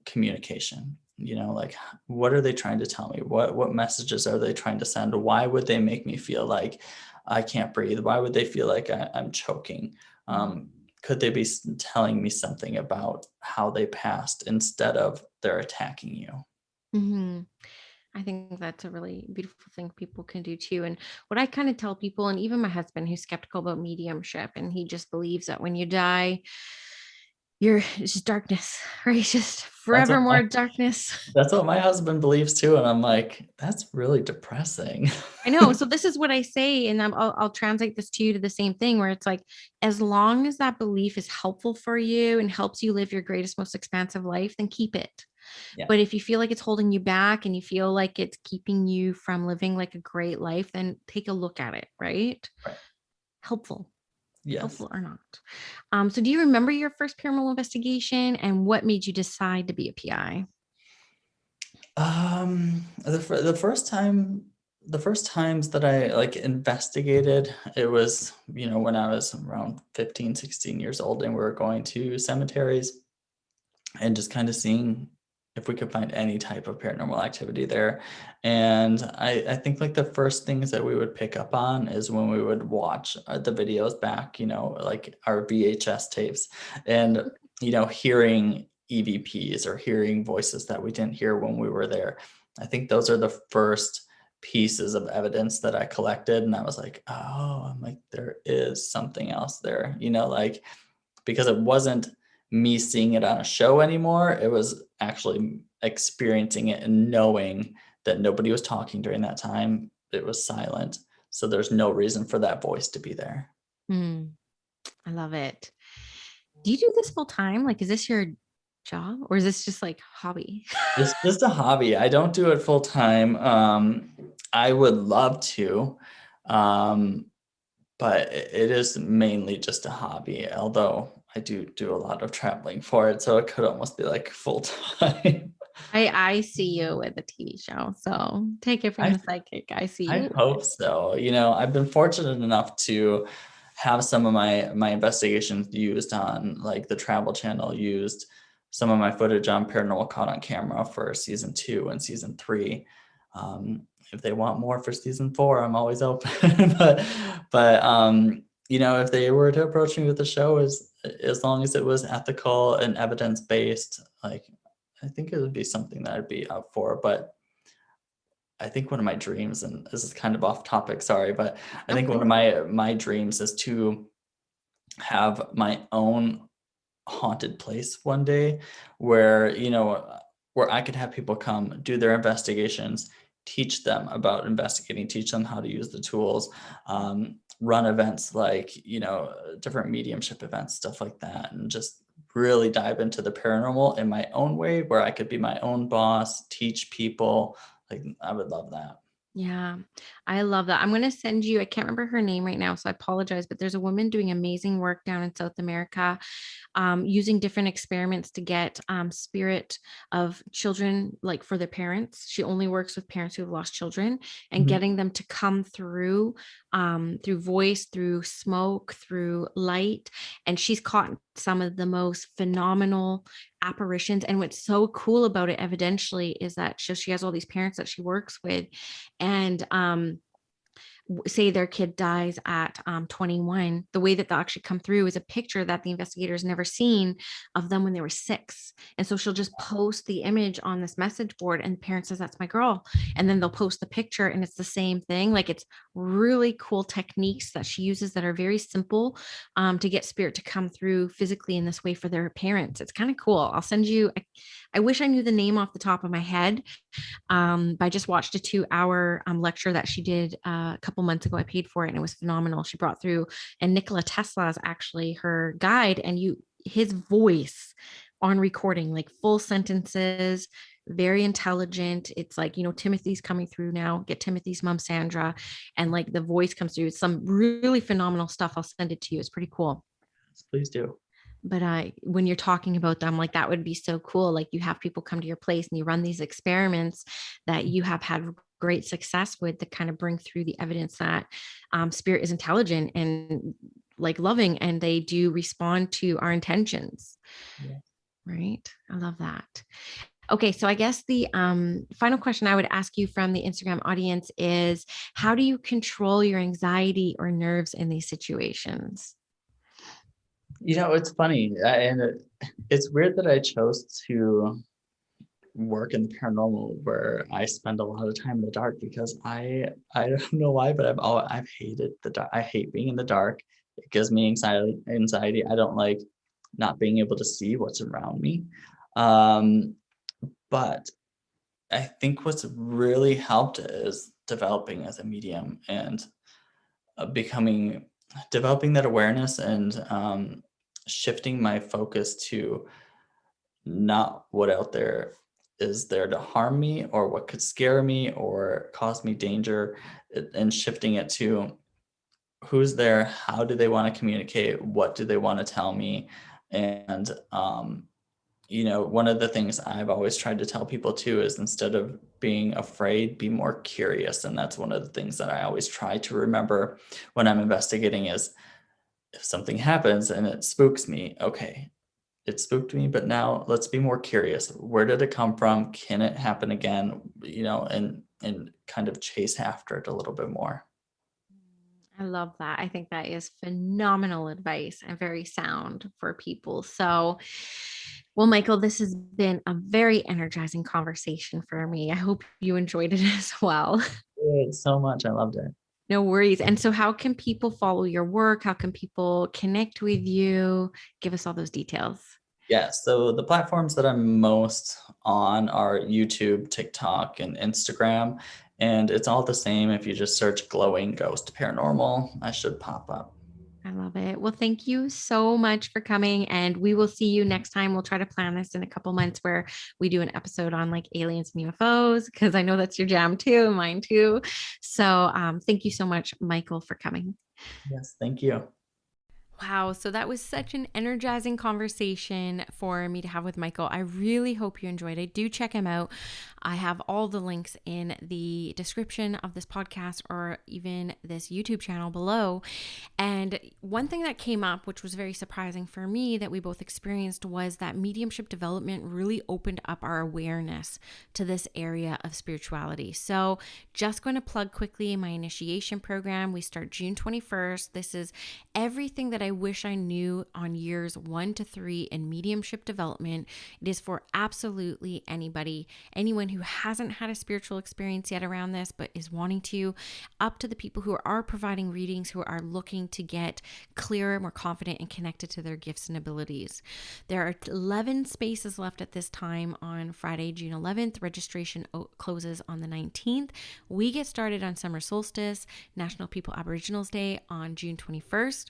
communication. Like what are they trying to tell me? What messages are they trying to send? Why would they make me feel like I can't breathe? Why would they feel like I'm choking? Could they be telling me something about how they passed instead of they're attacking you? Mm-hmm. I think that's a really beautiful thing people can do too. And what I kind of tell people, and even my husband who's skeptical about mediumship, and he just believes that when you die, it's just darkness, right? It's just That's what forever my more darkness. that's what my husband believes too, and I'm like, that's really depressing. I know. So this is what I say, and I'll translate this to you to the same thing, where it's like, as long as that belief is helpful for you and helps you live your greatest, most expansive life, then keep it. Yeah. But if you feel like it's holding you back and you feel like it's keeping you from living like a great life, then take a look at it, right? Right. Helpful, Yes. helpful or not. So do you remember your first paranormal investigation and what made you decide to be a PI? The first times that I like investigated, it was, when I was around 15, 16 years old, and we were going to cemeteries and just kind of seeing if we could find any type of paranormal activity there. And I think like the first things that we would pick up on is when we would watch the videos back, like our VHS tapes, and, hearing EVPs or hearing voices that we didn't hear when we were there. I think those are the first pieces of evidence that I collected. And I was like, oh, I'm like, there is something else there, like, because it wasn't me seeing it on a show anymore. It was actually experiencing it and knowing that nobody was talking during that time. It was silent. So there's no reason for that voice to be there. Hmm, I love it. Do you do this full time? Like, is this your job or is this just like hobby? It's just a hobby. I don't do it full time. I would love to, um, but it is mainly just a hobby, although I do a lot of traveling for it. So it could almost be like full time. I see you with a TV show, so take it from I the psychic. I see I you. hope so. I've been fortunate enough to have some of my investigations used on, like, the Travel Channel used some of my footage on Paranormal Caught on Camera for season 2 and season 3. If they want more for season 4, I'm always open. But if they were to approach me with the show, as long as it was ethical and evidence-based, like, I think it would be something that I'd be up for. But I think one of my dreams, and this is kind of off topic, sorry, but I think one Okay. of my dreams is to have my own haunted place one day where, where I could have people come do their investigations, teach them about investigating, teach them how to use the tools, run events like, different mediumship events, stuff like that, and just really dive into the paranormal in my own way where I could be my own boss, teach people. Like, I would love that. Yeah, I love that. I'm going to send you, I can't remember her name right now, so I apologize, but there's a woman doing amazing work down in South America, using different experiments to get spirit of children, like for their parents. She only works with parents who have lost children and Mhm. getting them to come through voice, through smoke, through light. And she's caught some of the most phenomenal apparitions. And what's so cool about it, evidentially, is that she has all these parents that she works with, and say their kid dies at 21, the way that they'll actually come through is a picture that the investigator's never seen of them when they were 6. And so she'll just post the image on this message board, and the parent says, that's my girl. And then they'll post the picture, and it's the same thing. Like, it's really cool techniques that she uses that are very simple, to get spirit to come through physically in this way for their parents. It's kind of cool. I'll send you, I wish I knew the name off the top of my head. But I just watched a 2-hour lecture that she did a couple months ago. I paid for it and it was phenomenal. She brought through, and Nikola Tesla is actually her guide, and his voice on recording, like full sentences, very intelligent. It's like, Timothy's coming through now. Get Timothy's mom, Sandra. And like the voice comes through. It's some really phenomenal stuff. I'll send it to you. It's pretty cool. Please do. But when you're talking about them, like that would be so cool. Like you have people come to your place and you run these experiments that you have had great success with, that kind of bring through the evidence that spirit is intelligent and like loving, and they do respond to our intentions. Yeah. Right. I love that. Okay. So I guess the final question I would ask you from the Instagram audience is, how do you control your anxiety or nerves in these situations? It's funny, it's weird that I chose to work in the paranormal where I spend a lot of time in the dark, because I don't know why, but I've hated the dark. I hate being in the dark. It gives me anxiety. I don't like not being able to see what's around me. But I think what's really helped is developing as a medium and developing that awareness, and shifting my focus to not what out there is there to harm me or what could scare me or cause me danger, and shifting it to who's there, how do they want to communicate, what do they want to tell me. And one of the things I've always tried to tell people too is, instead of being afraid, be more curious. And that's one of the things that I always try to remember when I'm investigating is, if something happens and it spooks me, okay, it spooked me, but now let's be more curious. Where did it come from? Can it happen again? And kind of chase after it a little bit more. I love that. I think that is phenomenal advice and very sound for people. So, well, Michael, this has been a very energizing conversation for me. I hope you enjoyed it as well. Good, so much. I loved it. No worries. And so, how can people follow your work? How can people connect with you? Give us all those details. Yeah, so the platforms that I'm most on are YouTube, TikTok, and Instagram. And it's all the same. If you just search Glowing Ghost Paranormal, I should pop up. I love it. Well, thank you so much for coming. And we will see you next time. We'll try to plan this in a couple months where we do an episode on like aliens and UFOs, because I know that's your jam too, mine too. So thank you so much, Michael, for coming. Yes, thank you. Wow. So that was such an energizing conversation for me to have with Michael. I really hope you enjoyed it. Do check him out. I have all the links in the description of this podcast or even this YouTube channel below. And one thing that came up, which was very surprising for me that we both experienced, was that mediumship development really opened up our awareness to this area of spirituality. So just going to plug quickly my initiation program. We start June 21st. This is everything that I wish I knew on years 1 to 3 in mediumship development. It is for absolutely anybody, anyone who hasn't had a spiritual experience yet around this, but is wanting to, up to the people who are providing readings, who are looking to get clearer, more confident, and connected to their gifts and abilities. There are 11 spaces left at this time on Friday, June 11th. Registration closes on the 19th. We get started on summer solstice, National People Aboriginals Day on June 21st.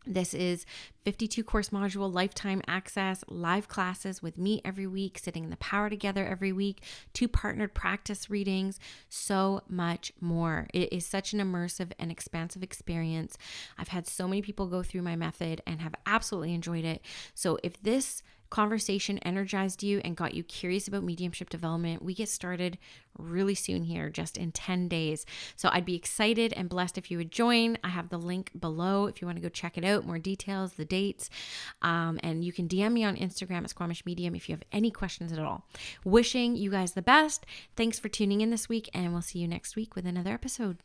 This is 52 course module, lifetime access, live classes with me every week, sitting in the power together every week, 2 partnered practice readings, so much more. It is such an immersive and expansive experience. I've had so many people go through my method and have absolutely enjoyed it. So if this conversation energized you and got you curious about mediumship development, we get started really soon here, just in 10 days. So I'd be excited and blessed if you would join. I have the link below if you want to go check it out, more details, the dates. And you can DM me on Instagram at Squamish Medium if you have any questions at all. Wishing you guys the best. Thanks for tuning in this week, and we'll see you next week with another episode.